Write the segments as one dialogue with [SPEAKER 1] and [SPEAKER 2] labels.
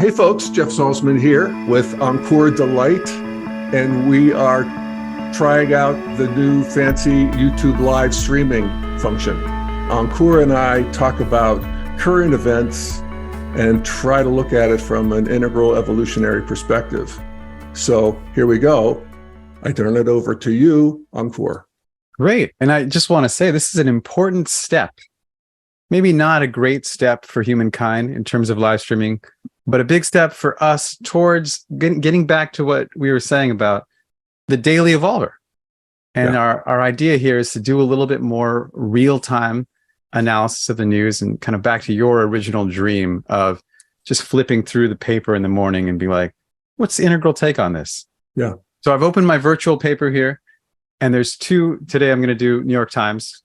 [SPEAKER 1] Hey folks, Jeff Salzman here with Ankur Delight, and we are trying out the new fancy YouTube live streaming function. Ankur and I talk about current events and try to look at it from an integral evolutionary perspective. So here we go. I turn it over to you, Ankur.
[SPEAKER 2] Great. And I just want to say this is an important step. Maybe not a great step for humankind in terms of live streaming, but a big step for us towards getting back to what we were saying about the daily evolver. And our idea here is to do a little bit more real-time analysis of the news and kind of back to your original dream of just flipping through the paper in the morning and be like, what's the integral take on this?
[SPEAKER 1] Yeah.
[SPEAKER 2] So I've opened my virtual paper here, and there's two. Today I'm going to do New York Times.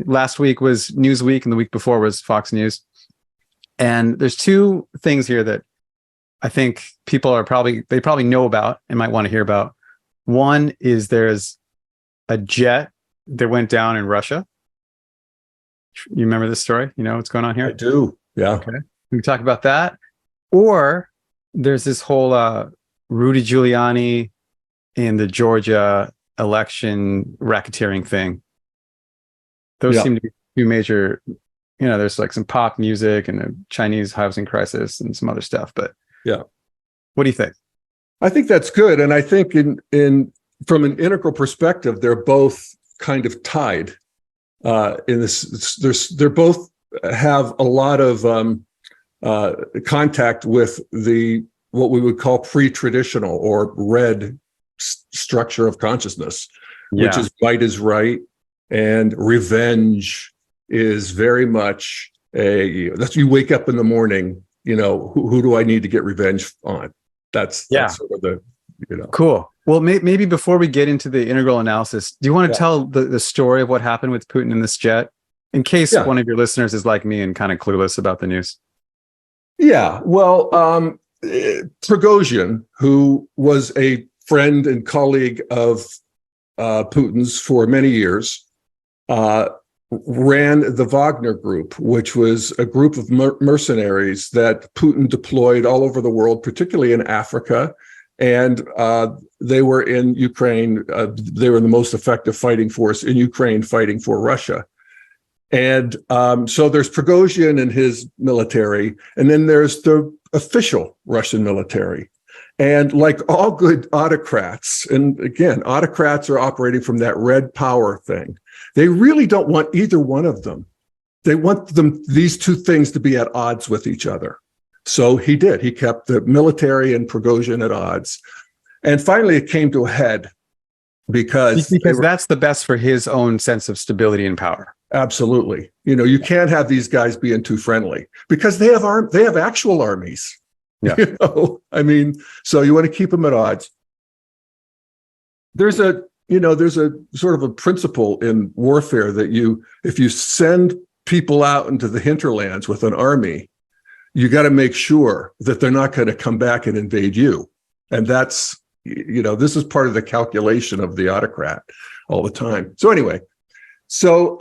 [SPEAKER 2] Last week was Newsweek, and the week before was Fox News. And there's two things here that I think people they probably know about and might want to hear about. One is there's a jet that went down in Russia. You remember this story? You know what's going on here?
[SPEAKER 1] I do. Yeah.
[SPEAKER 2] Okay. We can talk about that. Or there's this whole Rudy Giuliani in the Georgia election racketeering thing. Those seem to be two major, there's like some pop music and a Chinese housing crisis and some other stuff. But
[SPEAKER 1] yeah,
[SPEAKER 2] what do you think?
[SPEAKER 1] I think that's good. And I think in from an integral perspective, they're both kind of tied in this. They're both have a lot of contact with what we would call pre-traditional or red structure of consciousness, which is might is right. And revenge is very much that's you wake up in the morning, who do I need to get revenge on? That's sort of the,
[SPEAKER 2] Cool. Well, maybe before we get into the integral analysis, do you want to tell the story of what happened with Putin in this jet, in case one of your listeners is like me and kind of clueless about the news?
[SPEAKER 1] Yeah. Well, Prigozhin, who was a friend and colleague of Putin's for many years, ran the Wagner Group, which was a group of mercenaries that Putin deployed all over the world, particularly in Africa. And they were in Ukraine. They were the most effective fighting force in Ukraine, fighting for Russia. And so there's Prigozhin and his military, and then there's the official Russian military. And like all good autocrats, and again, autocrats are operating from that red power thing. They really don't want either one of them. They want these two things to be at odds with each other. So he did. He kept the military and Prigozhin at odds. And finally, it came to a head because
[SPEAKER 2] that's the best for his own sense of stability and power.
[SPEAKER 1] Absolutely. You can't have these guys being too friendly because they have actual armies.
[SPEAKER 2] Yeah.
[SPEAKER 1] So you want to keep them at odds. There's a sort of a principle in warfare that if you send people out into the hinterlands with an army, you got to make sure that they're not going to come back and invade you. And that's, this is part of the calculation of the autocrat all the time. So anyway, so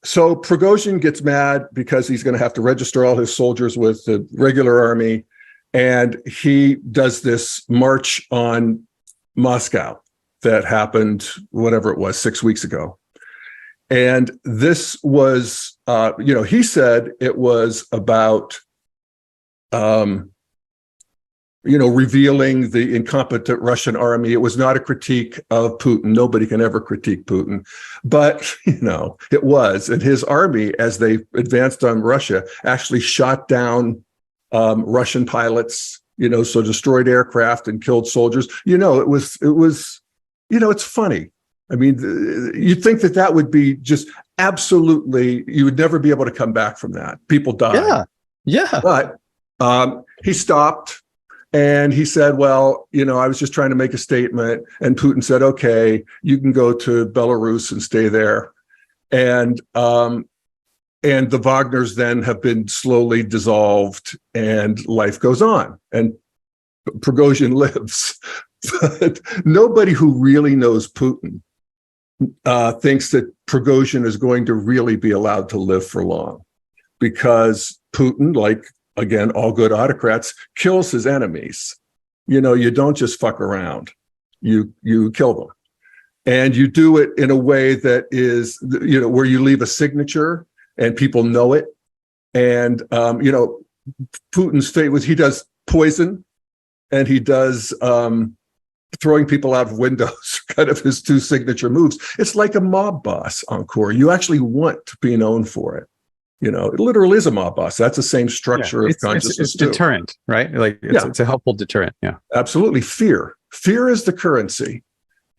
[SPEAKER 1] Prigozhin gets mad because he's going to have to register all his soldiers with the regular army. And he does this march on Moscow that happened, whatever it was, 6 weeks ago. And this was, he said it was about, revealing the incompetent Russian army. It was not a critique of Putin. Nobody can ever critique Putin. But, it was. And his army, as they advanced on Russia, actually shot down Russian pilots, so destroyed aircraft and killed soldiers. It's funny. I mean, you'd think that would be just absolutely, you would never be able to come back from that. People died.
[SPEAKER 2] Yeah.
[SPEAKER 1] But he stopped and he said, well, I was just trying to make a statement. And Putin said, okay, you can go to Belarus and stay there. And the Wagners then have been slowly dissolved and life goes on. And Prigozhin lives. But nobody who really knows Putin thinks that Prigozhin is going to really be allowed to live for long, because Putin, like again, all good autocrats, kills his enemies. You don't just fuck around. You kill them. And you do it in a way that is, where you leave a signature and people know it. And, Putin's fate was he does poison and he does throwing people out of windows, kind of his two signature moves. It's like a mob boss, Ankur. You actually want to be known for it. It literally is a mob boss. That's the same structure of consciousness.
[SPEAKER 2] It's deterrent, right? Like it's a helpful deterrent. Yeah,
[SPEAKER 1] absolutely. Fear is the currency.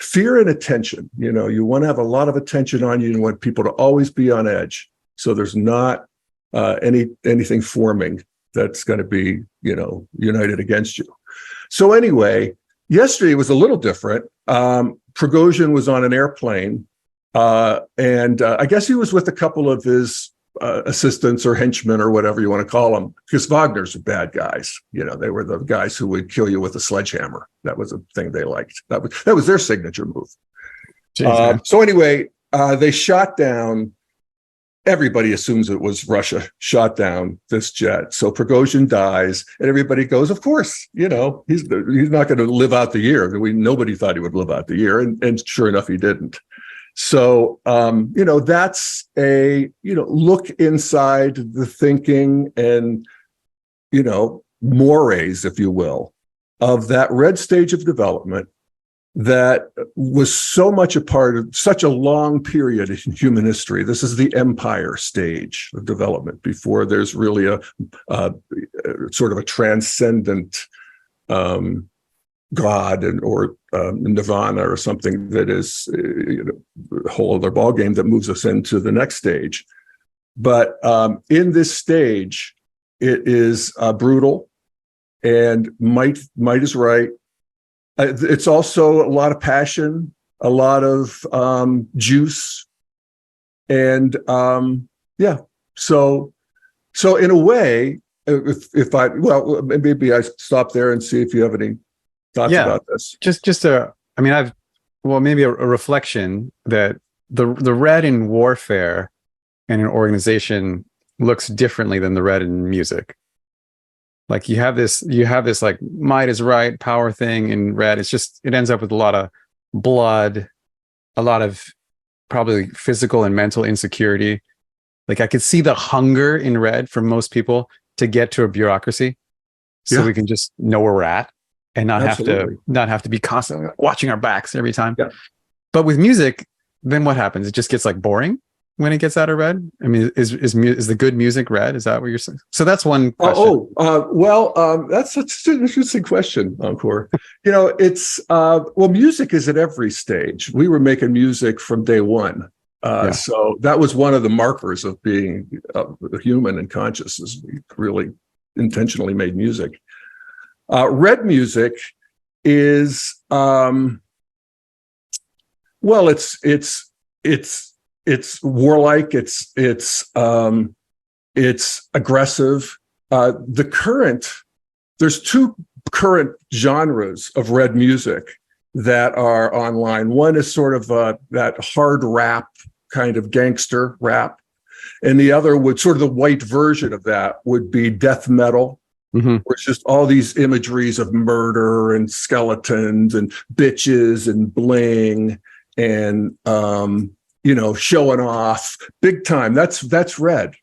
[SPEAKER 1] Fear and attention. You want to have a lot of attention on you. You want people to always be on edge. So there's not anything forming that's going to be, united against you. So anyway, yesterday was a little different. Prigozhin was on an airplane, and I guess he was with a couple of his assistants or henchmen or whatever you want to call them, because Wagner's are bad guys. They were the guys who would kill you with a sledgehammer. That was a thing they liked. That was their signature move. So anyway, they shot down. Everybody assumes it was Russia shot down this jet. So Prigozhin dies, and everybody goes, of course, he's not going to live out the year. Nobody thought he would live out the year, and sure enough, he didn't. So, that's a, look inside the thinking and, mores, if you will, of that red stage of development that was so much a part of such a long period in human history. This is the empire stage of development before there's really a sort of a transcendent God or nirvana or something that is a whole other ballgame that moves us into the next stage. But in this stage, it is brutal, and might is right. It's also a lot of passion, a lot of juice, and So in a way, maybe I stop there and see if you have any thoughts about this.
[SPEAKER 2] Maybe a reflection that the red in warfare and an organization looks differently than the red in music. Like you have this like might is right power thing in red. It ends up with a lot of blood, a lot of probably physical and mental insecurity. Like I could see the hunger in red for most people to get to a bureaucracy, so we can just know where we're at and not have to be constantly watching our backs every time.
[SPEAKER 1] Yeah.
[SPEAKER 2] But with music, then what happens? It just gets like boring when it gets out of red. I mean, is the good music red? Is that what you're saying? So that's one question.
[SPEAKER 1] That's such an interesting question, Ankur. It's music is at every stage. We were making music from day one. So that was one of the markers of being a human and conscious, is we really intentionally made music. Red music is it's warlike. It's aggressive. There's two current genres of red music that are online. One is sort of that hard rap, kind of gangster rap, and the other would sort of the white version of that would be death metal, where it's just all these imageries of murder and skeletons and bitches and bling and showing off big time. That's red.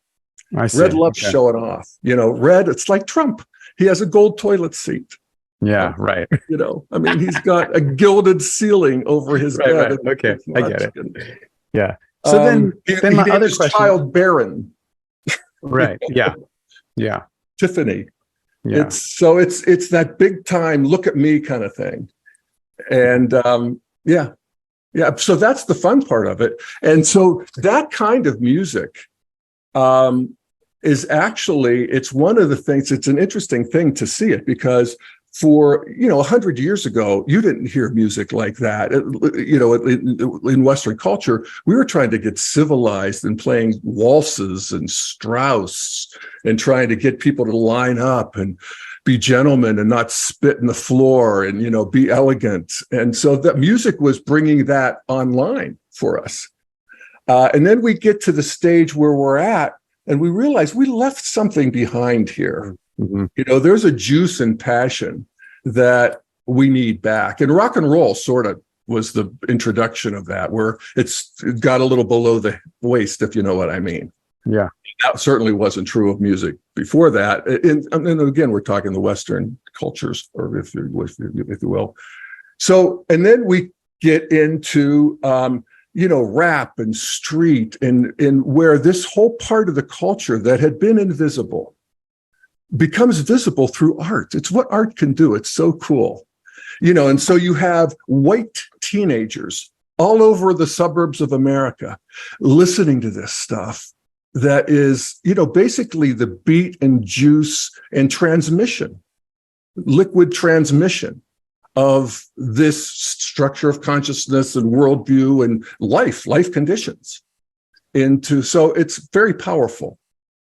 [SPEAKER 2] I see.
[SPEAKER 1] Red loves showing off. Red, it's like Trump. He has a gold toilet seat.
[SPEAKER 2] Yeah, right.
[SPEAKER 1] He's got a gilded ceiling over his bed.
[SPEAKER 2] Right. Okay, I get it. Yeah. So then
[SPEAKER 1] my
[SPEAKER 2] other
[SPEAKER 1] question, child Baron.
[SPEAKER 2] Right. Yeah. Yeah.
[SPEAKER 1] Tiffany.
[SPEAKER 2] Yeah.
[SPEAKER 1] It's that big time look at me kind of thing. And so that's the fun part of it. And so that kind of music is actually, it's one of the things, it's an interesting thing to see it, because for 100 years ago, you didn't hear music like that. In Western culture, we were trying to get civilized and playing waltzes and Strauss and trying to get people to line up and be gentlemen and not spit in the floor and be elegant. And so that music was bringing that online for us. And then we get to the stage where we're at, and we realize we left something behind here.
[SPEAKER 2] Mhm.
[SPEAKER 1] There's a juice and passion that we need back. And rock and roll sort of was the introduction of that, where it got a little below the waist, if you know what I mean.
[SPEAKER 2] Yeah.
[SPEAKER 1] That certainly wasn't true of music before that. And again, we're talking the Western cultures, or if you will. So, and then we get into, rap and street, and where this whole part of the culture that had been invisible becomes visible through art. It's what art can do. It's so cool. And so you have white teenagers all over the suburbs of America listening to this stuff that is, basically the beat and juice and transmission, liquid transmission of this structure of consciousness and worldview and life conditions so it's very powerful.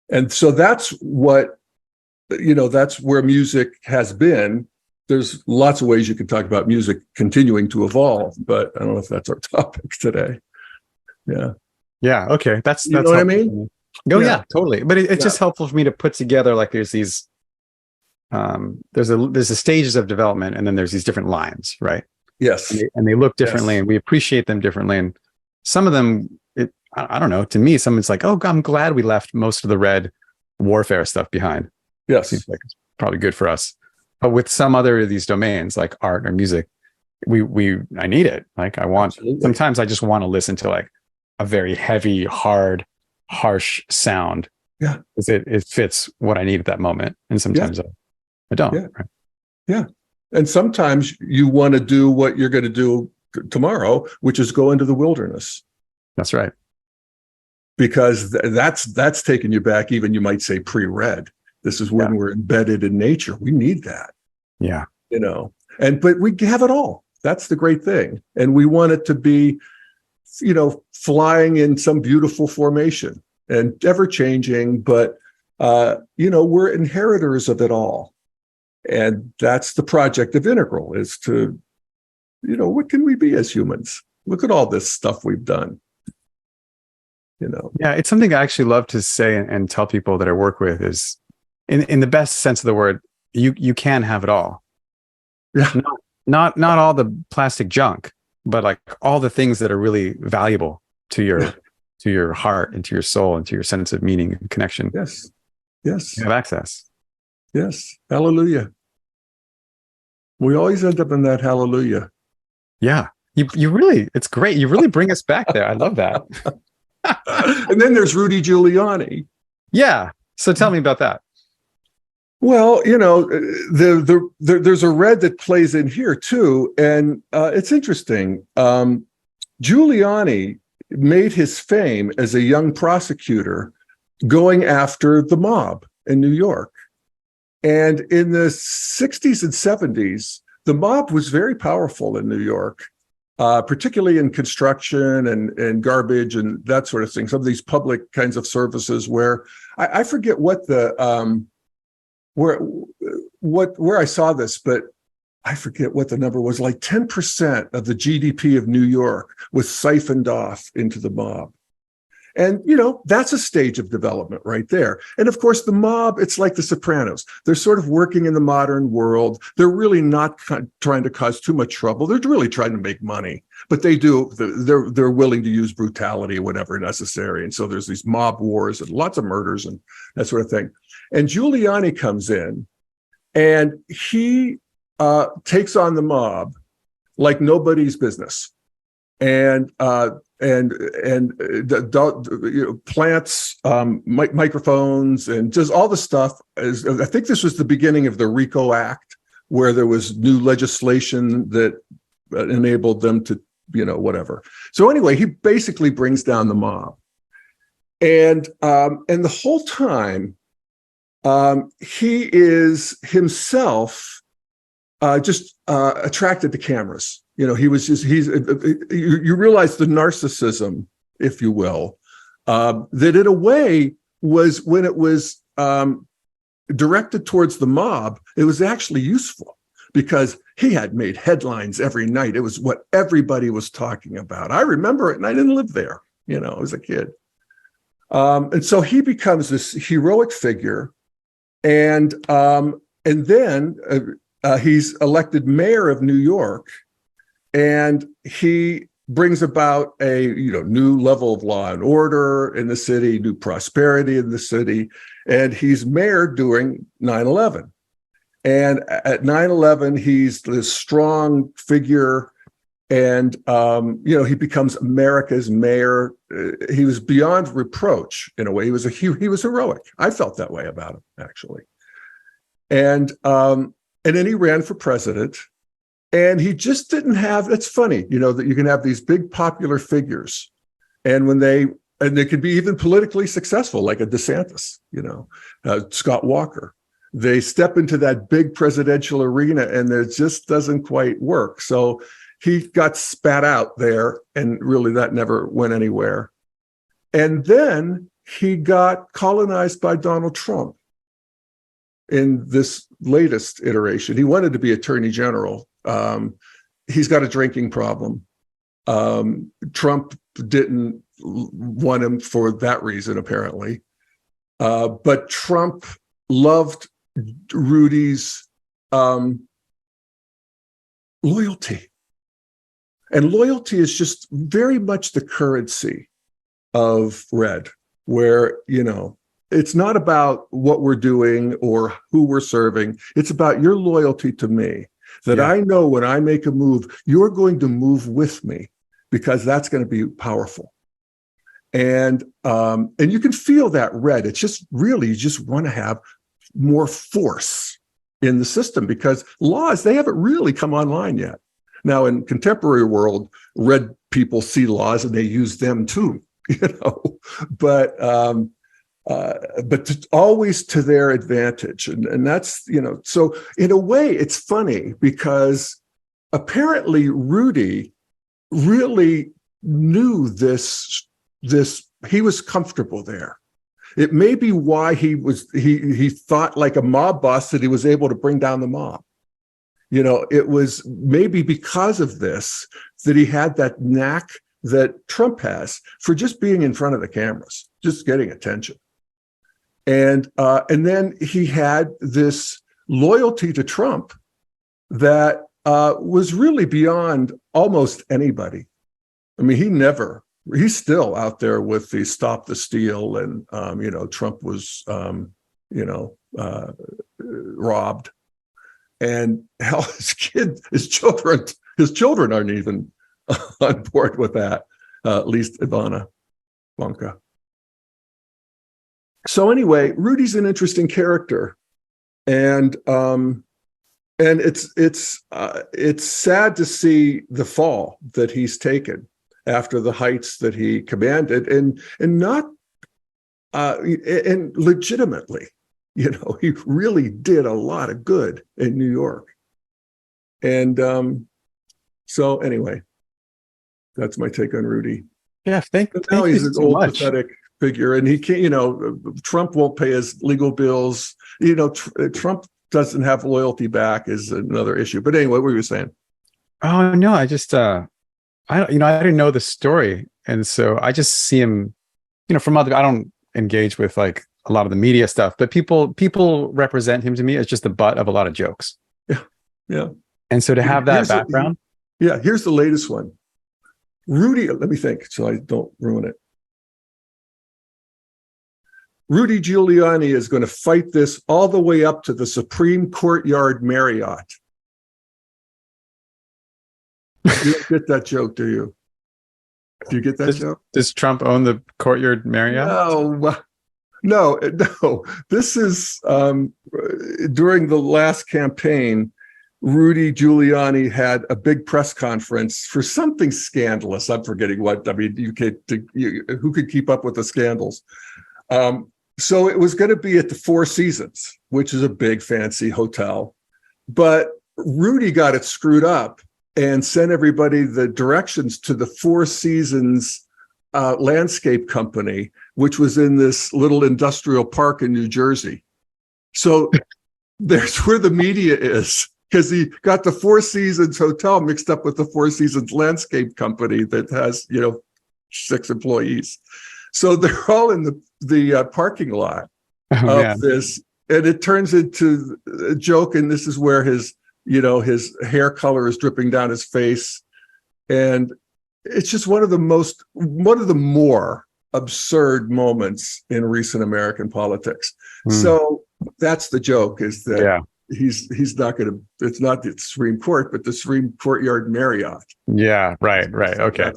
[SPEAKER 1] And so that's what, that's where music has been. There's lots of ways you can talk about music continuing to evolve, but I don't know if that's our topic today. Yeah.
[SPEAKER 2] Yeah. Okay. That's
[SPEAKER 1] You know what I mean?
[SPEAKER 2] Oh yeah, totally. But it's just helpful for me to put together, like, there's these, there's the stages of development, and then there's these different lines, right?
[SPEAKER 1] Yes.
[SPEAKER 2] And they look differently, and we appreciate them differently. And some of them, I don't know, to me, someone's like, oh, I'm glad we left most of the red warfare stuff behind.
[SPEAKER 1] Yes.
[SPEAKER 2] Seems like it's probably good for us. But with some other of these domains, like art or music, I need it. Like, sometimes I just want to listen to like a very heavy, hard, harsh sound.
[SPEAKER 1] Yeah.
[SPEAKER 2] Because it fits what I need at that moment. And sometimes I don't.
[SPEAKER 1] Yeah.
[SPEAKER 2] Right?
[SPEAKER 1] Yeah. And sometimes you want to do what you're going to do tomorrow, which is go into the wilderness.
[SPEAKER 2] That's right.
[SPEAKER 1] Because that's taking you back, even you might say pre-read. This is when we're embedded in nature. We need that.
[SPEAKER 2] Yeah.
[SPEAKER 1] But we have it all. That's the great thing. And we want it to be, flying in some beautiful formation and ever changing, but, we're inheritors of it all. And that's the project of Integral, is to, what can we be as humans? Look at all this stuff we've done.
[SPEAKER 2] Yeah, it's something I actually love to say and tell people that I work with is, in the best sense of the word, you can have it all.
[SPEAKER 1] Yeah.
[SPEAKER 2] Not all the plastic junk, but like all the things that are really valuable to your heart and to your soul and to your sense of meaning and connection.
[SPEAKER 1] Yes.
[SPEAKER 2] You have access.
[SPEAKER 1] Yes. Hallelujah. We always end up in that hallelujah.
[SPEAKER 2] Yeah. You really, it's great. You really bring us back there. I love that.
[SPEAKER 1] And then there's Rudy Giuliani.
[SPEAKER 2] Yeah. So tell me about that.
[SPEAKER 1] Well, there's a red that plays in here too, and it's interesting. Giuliani made his fame as a young prosecutor going after the mob in New York. And in the 60s and 70s, the mob was very powerful in New York, particularly in construction and garbage and that sort of thing. Some of these public kinds of services where I forget what the where I saw this, but I forget what the number was. Like 10% of the GDP of New York was siphoned off into the mob. And, that's a stage of development right there. And of course, the mob, it's like the Sopranos. They're sort of working in the modern world. They're really not trying to cause too much trouble. They're really trying to make money, but they're willing to use brutality, whatever necessary. And so there's these mob wars and lots of murders and that sort of thing. And Giuliani comes in and he takes on the mob like nobody's business. And plants microphones and just all the stuff. I think this was the beginning of the RICO Act, where there was new legislation that enabled them to, whatever. So anyway, he basically brings down the mob, and the whole time, he is himself just attracted to cameras. You realize the narcissism, if you will, that in a way was, when it was directed towards the mob, it was actually useful because he had made headlines every night. It was what everybody was talking about. I remember it, and I didn't live there, as a kid. And so he becomes this heroic figure And then he's elected mayor of New York, and he brings about a new level of law and order in the city, new prosperity in the city, and he's mayor during 9/11. And at 9/11, he's this strong figure, and he becomes America's mayor. He was beyond reproach in a way. He was heroic. I felt that way about him, actually. And then he ran for president. And he just didn't have, it's funny, that you can have these big popular figures, and they could be even politically successful, like a DeSantis, Scott Walker. They step into that big presidential arena and it just doesn't quite work. So he got spat out there, and really that never went anywhere. And then he got colonized by Donald Trump in this latest iteration. He wanted to be attorney general. He's got a drinking problem. Trump didn't want him for that reason, apparently. But Trump loved Rudy's loyalty. And loyalty is just very much the currency of Red, where, it's not about what we're doing or who we're serving. It's about your loyalty to me. That I know when I make a move, you're going to move with me, because that's going to be powerful. And you can feel that Red. It's just really, you just want to have more force in the system, because laws, they haven't really come online yet. Now, in contemporary world, Red people see laws and they use them too, but always to their advantage. And that's, so in a way, it's funny, because apparently Rudy really knew this, he was comfortable there. It may be why he thought like a mob boss, that he was able to bring down the mob. It was maybe because of this that he had that knack that Trump has for just being in front of the cameras, just getting attention. And then he had this loyalty to Trump that was really beyond almost anybody. I mean, he's still out there with the Stop the Steal, and Trump was robbed, and hell, his children aren't even on board with that. At least Ivanka. So anyway, Rudy's an interesting character, and it's sad to see the fall that he's taken after the heights that he commanded, and legitimately, he really did a lot of good in New York. And so anyway, that's my take on Rudy.
[SPEAKER 2] Yeah, thank
[SPEAKER 1] now
[SPEAKER 2] you
[SPEAKER 1] he's an
[SPEAKER 2] so
[SPEAKER 1] old
[SPEAKER 2] much.
[SPEAKER 1] pathetic figure, and he can't, Trump won't pay his legal bills. Trump doesn't have loyalty back is another issue. But anyway, what were you saying?
[SPEAKER 2] Oh no, I just I didn't know the story, and so I just see him, from other. I don't engage with like a lot of the media stuff, but people represent him to me as just the butt of a lot of jokes.
[SPEAKER 1] Yeah.
[SPEAKER 2] And so to have that background.
[SPEAKER 1] Here's the latest one. Rudy, let me think so I don't ruin it. Rudy Giuliani is going to fight this all the way up to the Supreme Courtyard Marriott. You don't get that joke, do you? Do you get that joke?
[SPEAKER 2] Does Trump own the Courtyard Marriott?
[SPEAKER 1] No. This is during the last campaign. Rudy Giuliani had a big press conference for something scandalous. I'm forgetting what. I mean, who could keep up with the scandals? So it was going to be at the Four Seasons, which is a big fancy hotel. But Rudy got it screwed up and sent everybody the directions to the Four Seasons landscape company, which was in this little industrial park in New Jersey. So there's where the media is, because he got the Four Seasons hotel mixed up with the Four Seasons landscape company that has, 6 employees. So they're all in the parking lot of this and it turns into a joke, and this is where his hair color is dripping down his face, and it's just one of the more absurd moments in recent American politics. So that's the joke, is that he's not going to, it's not the Supreme Court, but the Supreme Courtyard Marriott.
[SPEAKER 2] Yeah, right.
[SPEAKER 1] So
[SPEAKER 2] Okay.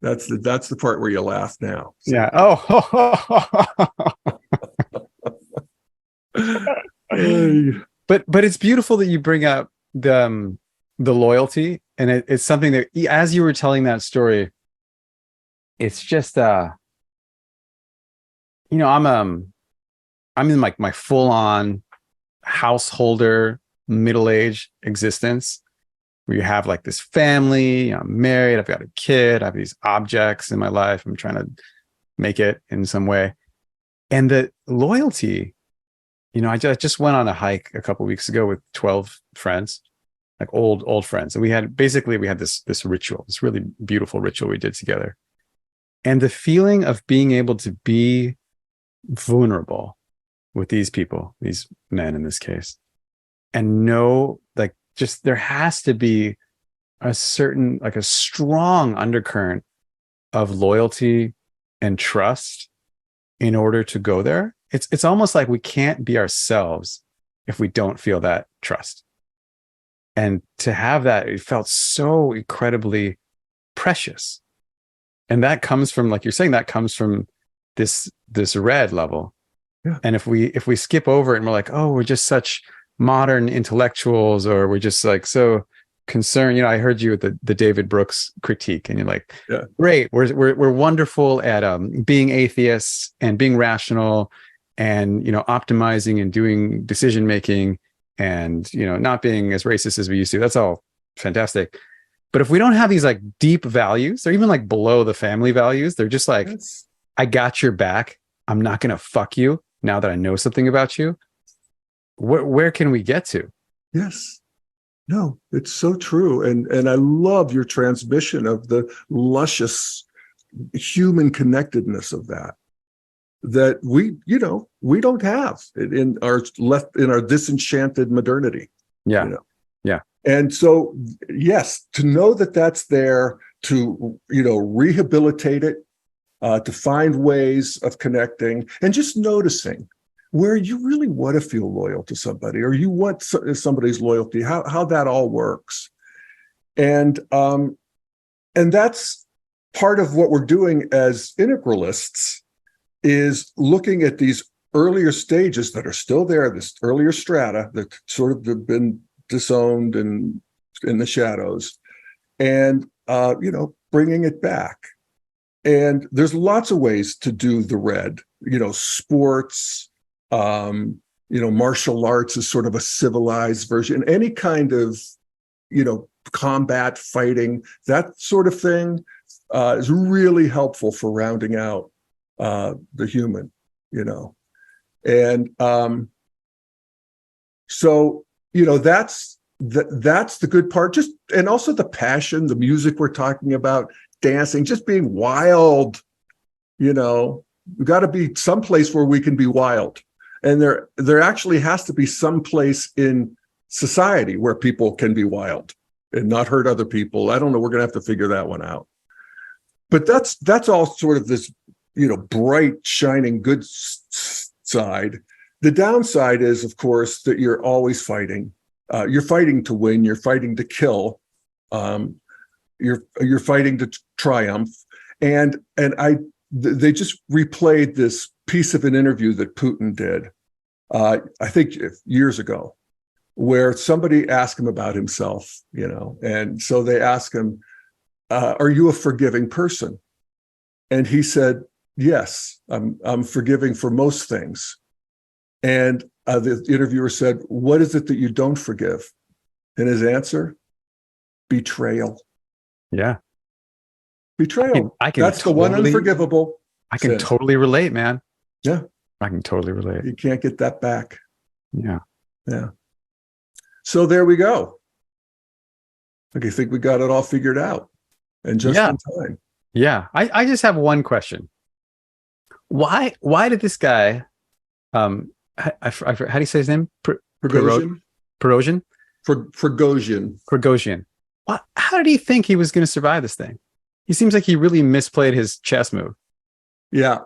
[SPEAKER 1] That's the part where you laugh now. So.
[SPEAKER 2] Yeah. Oh. But it's beautiful that you bring up the loyalty, and it's something that, as you were telling that story, it's just I'm in like my full on householder middle-aged existence, where you have like this family, I'm married, I've got a kid, I have these objects in my life, I'm trying to make it in some way. And the loyalty, I just went on a hike a couple of weeks ago with 12 friends, like old friends. And we had this ritual, this really beautiful ritual we did together. And the feeling of being able to be vulnerable with these people, these men in this case, and know, like, just there has to be a certain, like, a strong undercurrent of loyalty and trust in order to go there. It's almost like we can't be ourselves if we don't feel that trust. And to have that, it felt so incredibly precious. And that comes from, like you're saying, that comes from this red level. Yeah. And if we skip over it and we're like, oh, we're just such modern intellectuals, or we're just like so concerned. I heard you with the David Brooks critique, and you're like, yeah, great, we're wonderful at being atheists and being rational, and optimizing and doing decision making, and not being as racist as we used to. That's all fantastic. But if we don't have these like deep values, they're even like below the family values. They're just like, I got your back. I'm not going to fuck you now that I know something about you. Where can we get to? Yes. No, it's so true. And I love your transmission of the luscious human connectedness of that we don't have in our disenchanted modernity. Yeah. Yeah. And so, yes, to know that that's there, to, rehabilitate it, to find ways of connecting, and just noticing where you really want to feel loyal to somebody, or you want somebody's loyalty, how that all works. And that's part of what we're doing as integralists, is looking at these earlier stages that are still there, this earlier strata that sort of have been disowned and in the shadows, and bringing it back. And there's lots of ways to do the red, sports, martial arts is sort of a civilized version, any kind of combat fighting, that sort of thing is really helpful for rounding out the human, and so that's the good part. Just, and also the passion, the music we're talking about, dancing, just being wild. We've got to be someplace where we can be wild, and there actually has to be some place in society where people can be wild and not hurt other people. I don't know. We're going to have to figure that one out. But that's all sort of this, bright, shining, good side. The downside is, of course, that you're always fighting. You're fighting to win. You're fighting to kill. You're fighting to triumph. And they just replayed this piece of an interview that Putin did, I think years ago, where somebody asked him about himself, and so they asked him, are you a forgiving person? And he said, yes, I'm forgiving for most things. And the interviewer said, what is it that you don't forgive? And his answer, betrayal. Yeah. Betrayal. That's the one unforgivable. I can totally relate, man. Yeah. I can totally relate. You can't get that back. Yeah. Yeah. So there we go. I think we got it all figured out, and just in time. Yeah. I just have one question. Why did this guy how do you say his name?
[SPEAKER 1] Prigozhin?
[SPEAKER 2] Prigozhin?
[SPEAKER 1] Prigozhin.
[SPEAKER 2] Prigozhin. How did he think he was going to survive this thing? He seems like he really misplayed his chess move.
[SPEAKER 1] Yeah.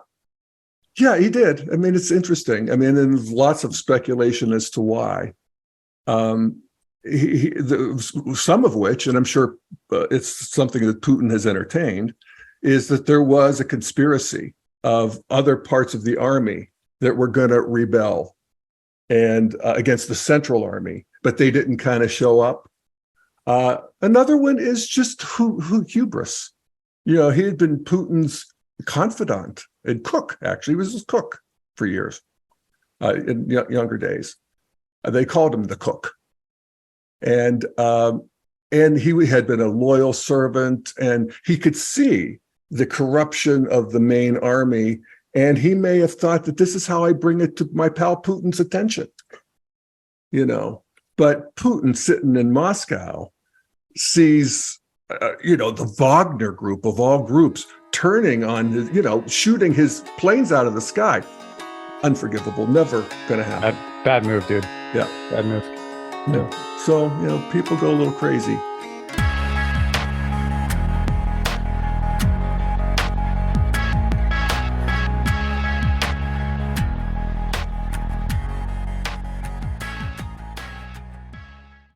[SPEAKER 1] Yeah, he did. I mean, it's interesting. I mean, and there's lots of speculation as to why. Some of which, and I'm sure it's something that Putin has entertained, is that there was a conspiracy of other parts of the army that were going to rebel and against the central army, but they didn't kind of show up. Another one is just hubris. You know, he had been Putin's confidant and cook. Actually, he was his cook for years in younger days. They called him the cook, and he had been a loyal servant, and he could see the corruption of the main army, and he may have thought that this is how I bring it to my pal Putin's attention. You know, but Putin sitting in Moscow sees, the Wagner group of all groups turning on his, shooting his planes out of the sky. Unforgivable. Never going to happen.
[SPEAKER 2] Bad move, dude.
[SPEAKER 1] Yeah.
[SPEAKER 2] Bad move.
[SPEAKER 1] Yeah. So, people go a little crazy.